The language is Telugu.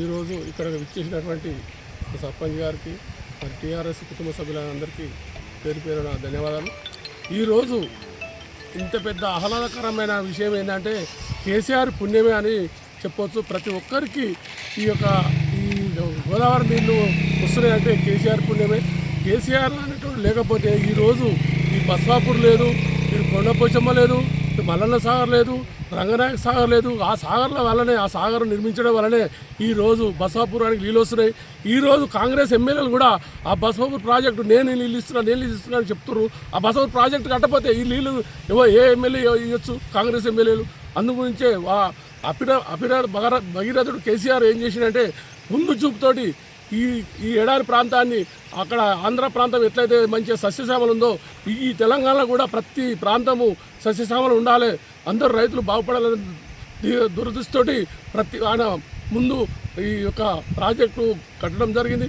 ఈరోజు ఇక్కడ విచ్చేసినటువంటి సర్పంచ్ గారికి మరి టీఆర్ఎస్ కుటుంబ సభ్యులందరికీ పేరు పేరున ధన్యవాదాలు. ఈరోజు ఇంత పెద్ద ఆహ్లాదకరమైన విషయం ఏంటంటే కేసీఆర్ పుణ్యమే అని చెప్పవచ్చు. ప్రతి ఒక్కరికి ఈ గోదావరి నీళ్ళు వస్తున్నాయంటే కేసీఆర్ పుణ్యమే. కేసీఆర్ అనేటువంటి లేకపోతే ఈరోజు ఈ బస్వాపూర్ లేదు, ఇటు కొండపోచమ్మ లేదు, ఇటు మల్లన్న సాగర్ లేదు, రంగనాయక సాగర్ లేదు. ఆ సాగర్ల వల్లనే, ఆ సాగర్ నిర్మించడం వల్లనే ఈరోజు బస్వాపురానికి నీళ్ళు వస్తున్నాయి. ఈరోజు కాంగ్రెస్ ఎమ్మెల్యేలు కూడా ఆ బస్వాపూర్ ప్రాజెక్టు నేను నీళ్ళు ఇస్తున్నా అని చెప్తున్నారు. ఆ బస్వాపూర్ ప్రాజెక్టు కట్టకపోతే ఈ నీళ్ళు ఏ ఎమ్మెల్యే ఇవ్వచ్చు? కాంగ్రెస్ ఎమ్మెల్యేలు. అందుగురించే భగీరథుడు కేసీఆర్ ఏం చేసిందంటే ముందు చూపుతోటి ఈ ఎడారి ప్రాంతాన్ని, అక్కడ ఆంధ్ర ప్రాంతం ఎట్లయితే మంచిగా సస్యశ్యామలు ఉందో ఈ తెలంగాణలో కూడా ప్రతి ప్రాంతము సస్యశ్యామలు ఉండాలి, అందరూ రైతులు బాగుపడాలని దురదృష్టితోటి ఆయన ముందు ఈ యొక్క ప్రాజెక్టు కట్టడం జరిగింది.